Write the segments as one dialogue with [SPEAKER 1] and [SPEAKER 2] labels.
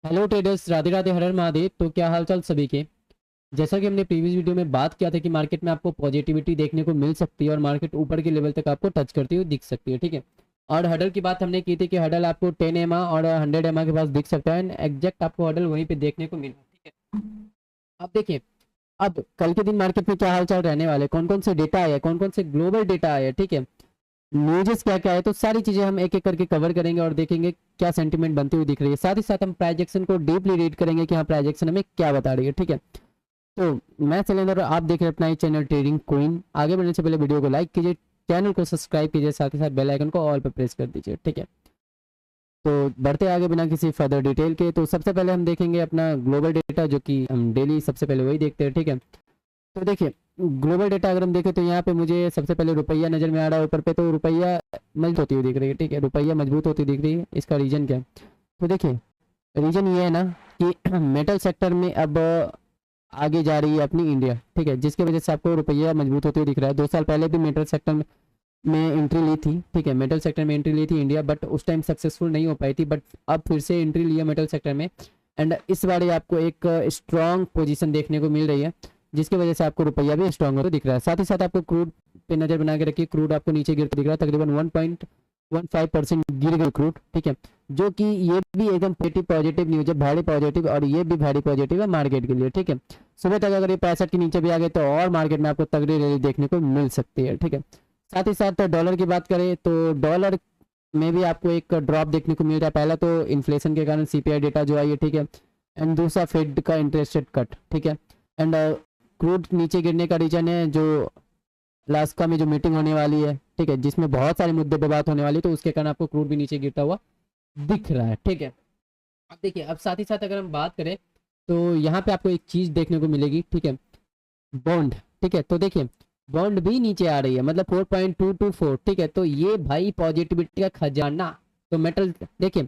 [SPEAKER 1] Hello traders, Radhe Radhe, हर हर महादेव। तो क्या हाल चाल सभी के। जैसा कि हमने प्रीवियस वीडियो में बात किया था कि मार्केट में आपको पॉजिटिविटी देखने को मिल सकती है और मार्केट ऊपर के लेवल तक आपको टच करती हुई दिख सकती है, ठीक है। और हडल की बात हमने की थी कि हडल आपको 10 MA और 100 MA के पास दिख सकता है, एग्जैक्ट आपको हडल वहीं पे देखने को मिला, ठीक है। अब देखिए, अब कल के दिन मार्केट में क्या हाल चाल रहने वाले, कौन कौन से डेटा आए, कौन कौन से ग्लोबल डेटा आए, ठीक है। न्यूज़ क्या क्या है, तो सारी चीजें हम एक एक करके कवर करेंगे और देखेंगे क्या सेंटीमेंट बनती हुई दिख रही है। साथ ही साथ हम प्राइजेक्शन को डीपली रीड करेंगे कि हाँ प्राइजेक्शन हमें क्या बता रही है, ठीक है। तो मैं शैलेंद्र और आप देख रहे हैं अपना ही चैनल ट्रेडिंग क्वीन। आगे बढ़ने से पहले वीडियो को लाइक कीजिए, चैनल को सब्सक्राइब कीजिए, साथ ही साथ बेल आइकन को ऑल पर प्रेस कर दीजिए, ठीक है। तो बढ़ते आगे बिना किसी फर्दर डिटेल के, तो सबसे पहले हम देखेंगे अपना ग्लोबल डेटा, जो कि हम डेली सबसे पहले वही देखते हैं, ठीक है। तो देखिए, ग्लोबल डेटा अगर हम देखें तो यहाँ पे मुझे सबसे पहले रुपया नज़र में आ रहा है ऊपर पे। तो रुपया मजबूत होती हुई दिख रही है, ठीक है। रुपया मजबूत होती दिख रही है, इसका रीजन क्या है? तो देखिए, रीजन ये है ना कि मेटल सेक्टर में अब आगे जा रही है अपनी इंडिया, ठीक है, जिसकी वजह से आपको रुपया मजबूत होते हुए दिख रहा है। 2 साल पहले भी मेटल सेक्टर में एंट्री ली थी, ठीक है, मेटल सेक्टर में एंट्री ली थी इंडिया, बट उस टाइम सक्सेसफुल नहीं हो पाई थी। बट अब फिर से एंट्री लिया मेटल सेक्टर में, एंड इस बार आपको एक स्ट्रॉन्ग पोजीशन देखने को मिल रही है, जिसकी वजह से आपको रुपया भी स्ट्रॉन्ग होता दिख रहा है। साथ ही साथ आपको क्रूड पे नजर बना के रखिए, क्रूड आपको नीचे गिरता दिख रहा है, तकरीबन 1.15% गिर गई क्रूड, ठीक है। जो कि ये भी एकदम पेटी पॉजिटिव न्यूज है, भारी पॉजिटिव, और ये भी भारी पॉजिटिव है मार्केट के लिए, ठीक है। सुबह तक अगर ये 65 के नीचे भी आ गए तो और मार्केट में आपको तगड़ी रैली देखने को मिल सकती है, ठीक है। साथ ही साथ डॉलर की बात करें तो डॉलर में भी आपको एक ड्रॉप देखने को मिल रहा है। पहला तो इन्फ्लेशन के कारण सीपीआई डेटा जो आई है, ठीक है, एंड दूसरा फेड का इंटरेस्ट रेट कट, ठीक है। एंड क्रूड नीचे गिरने का रीजन है जो लास्का में जो मीटिंग होने वाली है, ठीक है, जिसमें बहुत सारे मुद्दे पे बात होने वाली है, तो उसके कारण आपको क्रूड भी नीचे गिरता हुआ दिख रहा है, ठीक है। अब देखिए, अब साथ ही साथ अगर हम बात करें तो यहाँ पे आपको एक चीज देखने को मिलेगी, ठीक है, बॉन्ड, ठीक है। तो देखिए, बॉन्ड भी नीचे आ रही है, मतलब 4.224, ठीक है। तो ये भाई पॉजिटिविटी का खजाना। तो मेटल देखिए,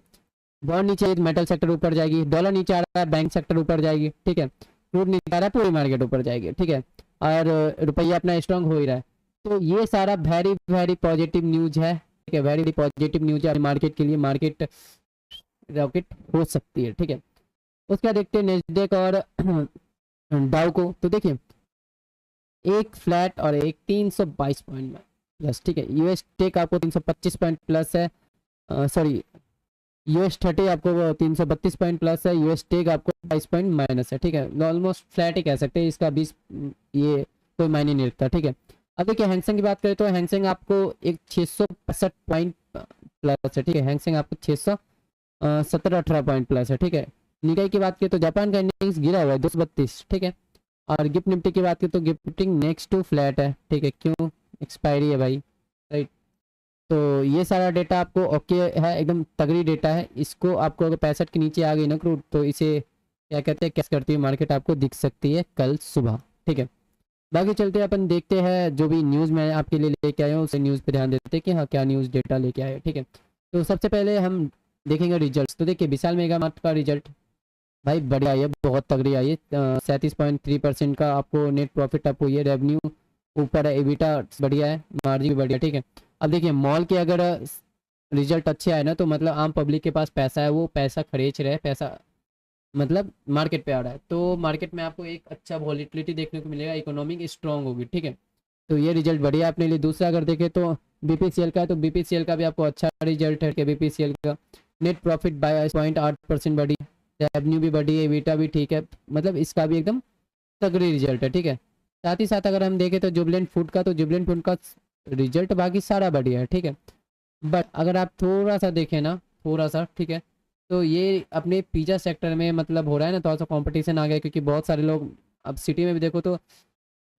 [SPEAKER 1] बॉन्ड नीचे, मेटल सेक्टर ऊपर जाएगी, डॉलर नीचे आ रहा है, बैंक सेक्टर ऊपर जाएगी, ठीक है, क्रूड नीचे आ रहा है, पूरी मार्केट ऊपर जाएगी, ठीक है। और रुपया अपना स्ट्रांग हो ही रहा है। तो ये सारा वेरी वेरी पॉजिटिव न्यूज है, ठीक है, वेरी पॉजिटिव न्यूज है मार्केट के लिए। मार्केट रॉकेट हो सकती है, ठीक है। उसका देखते हैं नेस्डेक और डाउ को। तो देखिए, एक फ्लैट और एक 322 पॉइंट में प्लस, ठीक है। यूएस टेक आपको 325 पॉइंट प्लस है, सॉरी, यूएस 30 आपको 332 पॉइंट प्लस है, यूएस टेक आपको 22 पॉइंट माइनस है, ठीक है। ऑलमोस्ट फ्लैट ही कह सकते हैं, इसका 20 ये कोई मायने नहीं रखता, ठीक है। अब देखिए, हैंगसेंग की बात करें तो हैंगसेंग आपको एक 665 पॉइंट प्लस है, ठीक है। हैंगसेंग आपको 617-18 पॉइंट प्लस है, ठीक है। निकाई की बात करें तो जापान का इंडेक्स गिरा हुआ है 232, ठीक है। और गिफ्ट निफ्टी की बात करें तो गिफ्टिंग नेक्स्ट टू फ्लैट है, ठीक है, क्यों, एक्सपायरी है भाई, राइट। तो ये सारा डेटा आपको ओके है, एकदम तगड़ी डेटा है। इसको आपको अगर 65 के नीचे आ गई ना क्रूड, तो इसे क्या कहते हैं, कैश करती हुई मार्केट आपको दिख सकती है कल सुबह, ठीक है। बाकी चलते हैं, अपन देखते हैं जो भी न्यूज़ मैं आपके लिए लेके आया हूँ, उसे न्यूज़ पे ध्यान देते हैं कि हाँ क्या न्यूज़ डेटा लेके आए, ठीक है। तो सबसे पहले हम देखेंगे रिजल्ट। तो देखिए, विशाल मेगा मार्ट का रिजल्ट भाई बढ़िया आई है, बहुत तगड़ी आई है। 37.3% का आपको नेट प्रॉफिट अप हुई है, रेवेन्यू ऊपर है, एबिटा बढ़िया है, मार्जिन भी बढ़िया, ठीक है। अब देखिए, मॉल के अगर रिजल्ट अच्छे आए ना, तो मतलब आम पब्लिक के पास पैसा है, वो पैसा खरीच रहे, पैसा मतलब मार्केट पे आ रहा है, तो मार्केट में आपको एक अच्छा वॉलीटिलिटी देखने को मिलेगा, इकोनॉमिक स्ट्रांग होगी, ठीक है। तो ये रिजल्ट बढ़िया अपने लिए। दूसरा अगर देखें तो बीपीसीएल का, तो बीपीसीएल का भी आपको अच्छा रिजल्ट है कि बीपीसीएल का नेट प्रॉफिट 22.8% बढ़ी, रेवेन्यू भी बढ़ी है, एबिटा भी ठीक है, मतलब इसका भी एकदम तगड़ी रिजल्ट है, ठीक है। साथ ही साथ अगर हम देखें तो जुबलेंट फूड का, तो जुबलेंट फूड का रिजल्ट बाकी सारा बढ़िया है, ठीक है। बट अगर आप थोड़ा सा देखें ना, थोड़ा सा, ठीक है, तो ये अपने पिज़्ज़ा सेक्टर में मतलब हो रहा है ना, थोड़ा सा कंपटीशन आ गया, क्योंकि बहुत सारे लोग अब सिटी में भी देखो तो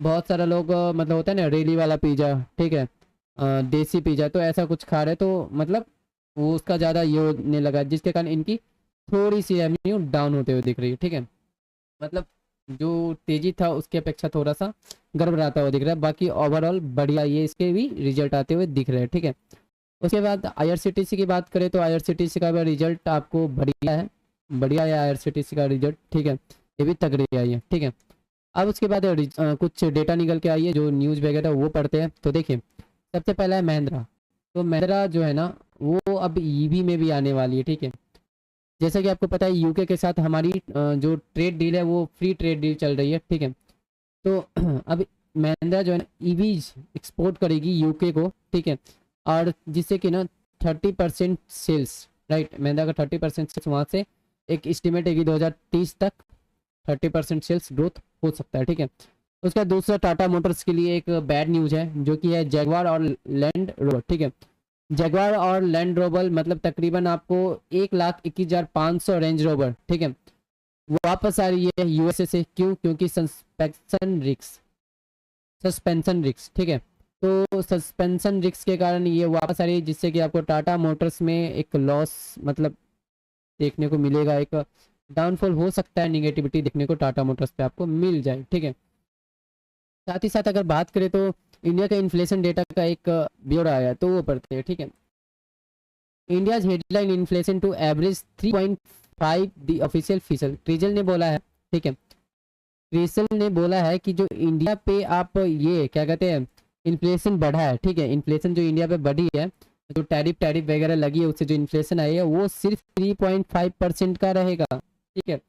[SPEAKER 1] बहुत सारे लोग मतलब होता है ना रेली वाला पिज़्ज़ा, ठीक है, देसी पिज़्ज़ा, तो ऐसा कुछ खा रहे, तो मतलब वो उसका ज़्यादा ये होने लगा, जिसके कारण इनकी थोड़ी सी रेवेन्यू डाउन होते हुए दिख रही है, ठीक है। मतलब जो तेजी था उसकी अपेक्षा थोड़ा सा गड़बड़ाता हुआ दिख रहा है। बाकी ओवरऑल बढ़िया ये इसके भी रिजल्ट आते हुए दिख रहे हैं, ठीक है। उसके बाद आईआरसीटीसी की बात करें तो आईआरसीटीसी का भी रिजल्ट आपको बढ़िया है, बढ़िया है आईआरसीटीसी का रिजल्ट, ठीक है, ये भी तगड़ी आई है, ठीक है। अब उसके बाद कुछ डेटा निकल के आई है, जो न्यूज़ वगैरह वो पढ़ते हैं। तो देखिए, सबसे पहला है महिंद्रा। तो महिंद्रा जो है ना, वो अब ईवी में भी आने वाली है, ठीक है, जैसा कि आपको पता है यूके के साथ हमारी जो ट्रेड डील है वो फ्री ट्रेड डील चल रही है, ठीक है। तो अब महिंद्रा जो है ना ईवीज एक्सपोर्ट करेगी यूके को, ठीक है, और जिससे कि ना 30% सेल्स, राइट, महिंद्रा का 30% सेल्स वहाँ से एक एस्टिमेट है कि 2030 तक 30% सेल्स ग्रोथ हो सकता है, ठीक है। उसका दूसरा टाटा मोटर्स के लिए एक बैड न्यूज़ है जो कि है जगुआर और लैंड रोवर, ठीक है। जगुआर और लैंड रोवर मतलब तकरीबन आपको 1,21,500 रेंज रोवर, ठीक है, वापस आ रही है यूएसए से। क्यों? क्योंकि सस्पेंशन रिक्स, ठीक है। तो सस्पेंशन रिक्स के कारण ये वापस आ रही है, जिससे कि आपको टाटा मोटर्स में एक लॉस मतलब देखने को मिलेगा, एक डाउनफॉल हो सकता है, निगेटिविटी देखने को टाटा मोटर्स पे आपको मिल जाए, ठीक है। साथ ही साथ अगर बात करें तो इंडिया का इन्फ्लेशन डेटा का एक ब्यौरा आया तो वो पढ़ते हैं, ठीक है। India's headline inflation to average 3.5 the official फीसद, क्रिजल ने बोला है, ठीक है। क्रिसल ने बोला है कि जो इंडिया पे आप ये क्या कहते हैं इन्फ्लेशन बढ़ा है, ठीक है, इन्फ्लेशन जो इंडिया पे बढ़ी है, जो टैरिफ वगैरह लगी है उससे जो इन्फ्लेशन आई है वो सिर्फ 3.5% का रहेगा, ठीक है।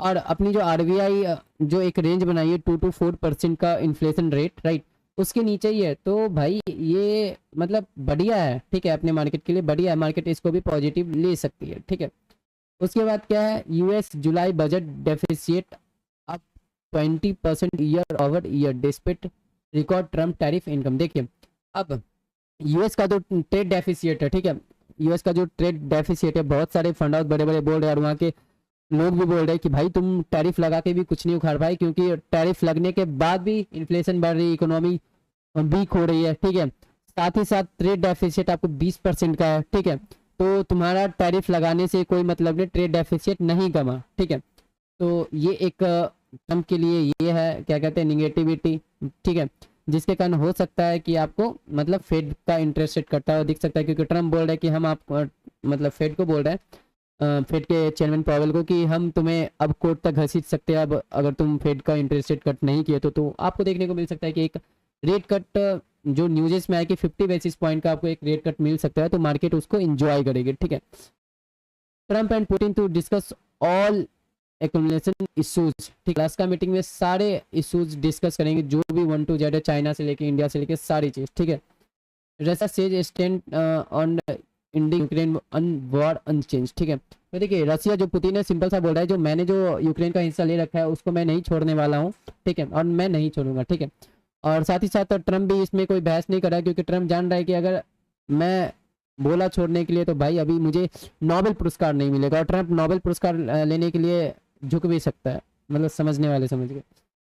[SPEAKER 1] और अपनी जो आरबीआई जो एक रेंज बनाई है 2 to 4% का इन्फ्लेशन रेट, राइट, उसके नीचे ही है। तो भाई ये मतलब बढ़िया है, ठीक है, अपने मार्केट के लिए बढ़िया है, मार्केट इसको भी पॉजिटिव ले सकती है, ठीक है। उसके बाद क्या है, US July budget deficit up 20% year over year despite record Trump tariff income. देखिए अब यूएस का जो ट्रेड डेफिसिट है, ठीक है, यूएस का जो ट्रेड डेफिसिट है, बहुत सारे फंड हाउस बड़े बड़े बोल रहे हैं और वहाँ के लोग भी बोल रहे हैं कि भाई तुम टैरिफ लगा के भी कुछ नहीं उखाड़ पाए, क्योंकि टैरिफ लगने के बाद भी इन्फ्लेशन बढ़ रही है, इकोनॉमी वीक हो रही है, ठीक है। साथ ही साथ ट्रेड डेफिसिट आपको 20% का है, ठीक है। तो तुम्हारा टैरिफ लगाने से कोई मतलब नहीं, ट्रेड डेफिसिट नहीं कमा, ठीक है। तो ये एक ट्रम्प के लिए ये है क्या कहते हैं निगेटिविटी, ठीक है, जिसके कारण हो सकता है कि आपको मतलब फेड का इंटरेस्ट रेट कटता हुआ दिख सकता है, क्योंकि ट्रम्प बोल रहा है कि हम आप मतलब फेड को बोल रहे हैं, फेड के चेयरमैन पावेल को, कि हम तुम्हें अब कोर्ट तक घसीट सकते हैं, अब अगर तुम फेड का इंटरेस्ट रेट कट नहीं किए तो आपको देखने को मिल सकता है कि एक रेट कट जो न्यूज़ेस में आया कि 50 बेसिस पॉइंट का आपको एक रेट कट मिल सकता है, तो मार्केट उसको इंजॉय करेगी, ठीक है। Trump and Putin to discuss all accumulation issues, ठीक है, का मीटिंग में सारे इश्यूज डिस्कस करेंगे जो भी 1 to Z है, चाइना से लेके इंडिया से लेके सारी चीज, ठीक है। Russia says stand on India Ukraine war unchanged, ठीक है। तो देखिए रशिया जो पुतिन है सिंपल सा बोल रहा है, जो मैंने जो यूक्रेन का हिस्सा ले रखा है उसको मैं नहीं छोड़ने वाला हूँ, ठीक है, और मैं नहीं छोड़ूंगा, ठीक है। और साथ ही साथ ट्रम्प भी इसमें कोई बहस नहीं कर रहा है, क्योंकि ट्रम्प जान रहा है कि अगर मैं बोला छोड़ने के लिए तो भाई अभी मुझे नोबेल पुरस्कार नहीं मिलेगा, और ट्रम्प नोबेल पुरस्कार लेने के लिए झुक भी सकता है, मतलब समझने वाले समझ गए,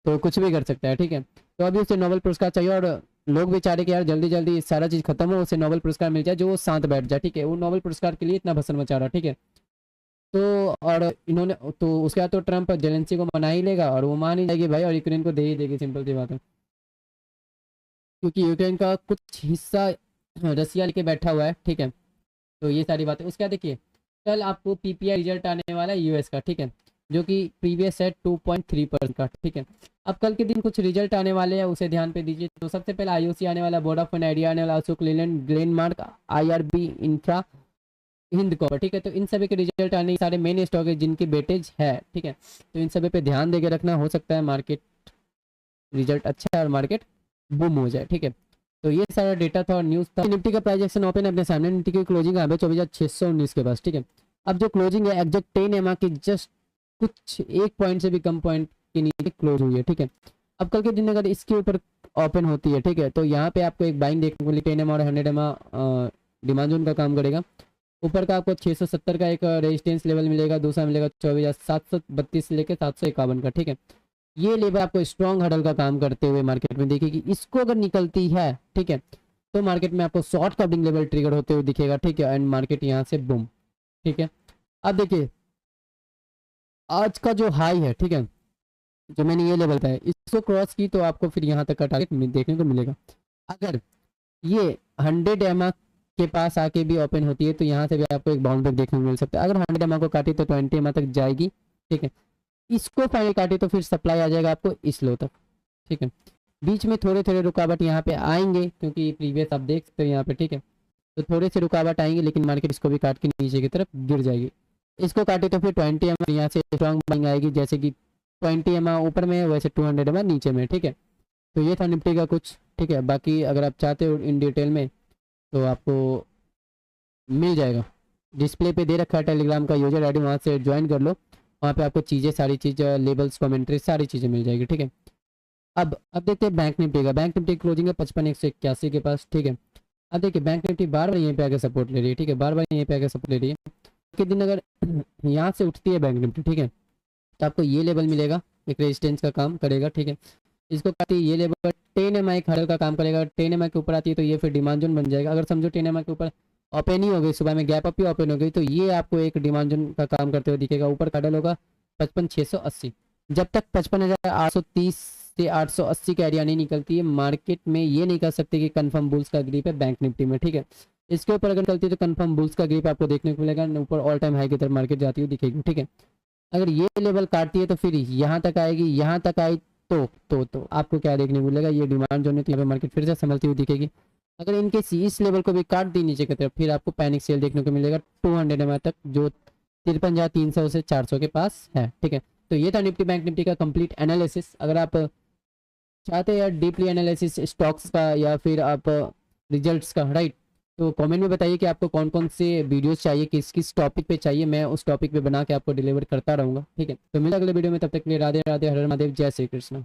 [SPEAKER 1] तो कुछ भी कर सकता है, ठीक है। तो अभी उसे नोबेल पुरस्कार चाहिए और लोग भी चाह रहे कि यार जल्दी जल्दी सारा चीज़ खत्म हो, उसे नोबेल पुरस्कार मिल जाए जो वो शांत बैठ जाए, ठीक है। वो नोबेल पुरस्कार के लिए इतना भसन मचा रहा, ठीक है। तो और इन्होंने तो उसके बाद तो ट्रम्प जेलेंसी को मना ही लेगा और वो मान ही जाएगी भाई, और यूक्रेन को दे ही देगी, सिंपल सी बात है, क्योंकि यूक्रेन का कुछ हिस्सा रसिया लेके बैठा हुआ है, ठीक है। तो ये सारी बातें। उसके बाद देखिए कल आपको पीपीआई रिजल्ट आने वाला है यूएस का, ठीक है, जो कि प्रीवियस है 2.3% का, ठीक है। अब कल के दिन कुछ रिजल्ट आने वाले हैं, उसे ध्यान पे दीजिए। तो सबसे पहले आईओसी आने वाला, वोडाफोन आइडिया आने वाला, Ashok Leyland, Glenmark, IRB infra, Hind copper, ठीक है। तो इन सभी के रिजल्ट आने, सारे मेन स्टॉक है जिनकी वेटेज है, ठीक है। तो इन सभी पे ध्यान देके रखना, हो सकता है मार्केट रिजल्ट अच्छा है और मार्केट बूम हो जाए, ठीक है। तो ये सारा डेटा था और न्यूज़ था। निफ्टी का प्राइस एक्शन ओपन है अपने सामने, निफ्टी की क्लोजिंग है 24,619 के पास, ठीक है। अब जो क्लोजिंग है एग्जैक्ट 10 एमआ की जस्ट कुछ एक पॉइंट से भी कम पॉइंट के नीचे क्लोज हुई है, ठीक है। अब कल के दिन अगर इसके ऊपर ओपन होती है, ठीक है, तो यहाँ पे आपको एक बाइंग देखने को मिली, 10 एमआ और 100 एमआ डिमांड जोन का काम करेगा। ऊपर का आपको 670 का एक रेजिस्टेंस लेवल मिलेगा, दूसरा मिलेगा 24,732 से लेकर 751 का, ठीक है। ये लेवल आपको स्ट्रॉन्ग हडल का काम करते हुए मार्केट में देखिए कि इसको अगर निकलती है, ठीक है, तो मार्केट में आपको शॉर्ट कवरिंग लेवल ट्रिगर होते हुए दिखेगा, ठीक है, एंड मार्केट यहाँ से बूम, ठीक है। अब देखिए आज का जो हाई है, ठीक है, जो मैंने ये लेवल बताया, इसको क्रॉस की तो आपको फिर यहाँ तक का टारगेट देखने को मिलेगा। अगर ये 100 एमआ के पास आके भी ओपन होती है तो यहाँ से भी आपको एक बाउंड बैक देखने को मिल सकता है। अगर 100 एमआ को काटी तो 20 एमआ तक जाएगी, ठीक है। इसको फाइनल काटे तो फिर सप्लाई आ जाएगा आपको इस लो तक, ठीक है। बीच में थोड़े थोड़े रुकावट यहाँ पे आएंगे, क्योंकि प्रीवियस आप देख सकते हो यहाँ पे, ठीक है। तो थोड़े से रुकावट आएंगे लेकिन मार्केट इसको भी काट के नीचे की तरफ गिर जाएगी। इसको काटे तो फिर 20 एम यहाँ से स्ट्रॉन्ग बाइंग आएगी, जैसे कि 20 एम ऊपर में है, वैसे 200 एम नीचे में, ठीक है। तो ये था निफ्टी का कुछ, ठीक है। बाकी अगर आप चाहते हो इन डिटेल में तो आपको मिल जाएगा, डिस्प्ले पे दे रखा है टेलीग्राम का यूजर आईडी, वहाँ से ज्वाइन कर लो, वहाँ पे आपको चीज़ें, सारी चीज़ें, लेबल्स, कमेंट्री, सारी चीज़ें मिल जाएगी, ठीक है। अब देखते हैं बैंक निफ्टी का। बैंक निफ्टी क्लोजिंग है 55,181 के पास, ठीक है। अब देखिए बैंक निफ्टी बार बार यहीं पे आके सपोर्ट ले रही है, ठीक है, बार बार यहीं पे आके सपोर्ट ले रही है। कि दिन अगर यहाँ से उठती है बैंक निफ्टी, ठीक है, तो आपको ये लेवल मिलेगा, एक रेजिस्टेंस का काम करेगा, ठीक है। इसको काटी, ये लेवल 10 MI हर्डल का काम करेगा, 10 MI के ऊपर आती है तो ये फिर डिमांड जोन बन जाएगा। अगर समझो 10 MI के ऊपर ओपन ही हो गई, सुबह में गैप अप ही ओपन हो गई, तो ये आपको एक डिमांड जोन का काम करते हुए दिखेगा। ऊपर का हर्डल होगा 55,680। जब तक 55,830 से 880 की एरिया नहीं निकलती है, मार्केट में ये नहीं कह सकते कि कंफर्म बुल्स का ग्रिप है बैंक निफ्टी में, ठीक है। इसके ऊपर अगर निकलती है तो कंफर्म बुल्स का ग्रिप आपको देखने को मिलेगा, ऊपर ऑल टाइम हाई की तरफ मार्केट जाती हुई दिखेगी, ठीक है। अगर ये लेवल काटती है तो फिर यहाँ तक आएगी, यहाँ तक आई तो आपको क्या देखने को मिलेगा, ये डिमांड जोन है, तो यहाँ पे मार्केट फिर से संभलती हुई दिखेगी। अगर इनके इस लेवल को भी काट दी नीचे की तरफ, फिर आपको पैनिक सेल देखने को मिलेगा 200 MI तक, जो 53,300 से 400 के पास है, ठीक है। तो ये था निफ्टी बैंक निफ्टी का कंप्लीट एनालिसिस। अगर आप चाहते हैं यार डीपली एनालिसिस स्टॉक्स का या फिर आप रिजल्ट्स का, राइट, तो कमेंट में बताइए कि आपको कौन कौन से वीडियोस चाहिए, किस किस टॉपिक पे चाहिए, मैं उस टॉपिक पे बना के आपको डिलीवर करता रहूँगा, ठीक है। तो मिलता अगले वीडियो में, तब तक के लिए राधे राधे, हर हर महादेव, जय श्री कृष्ण।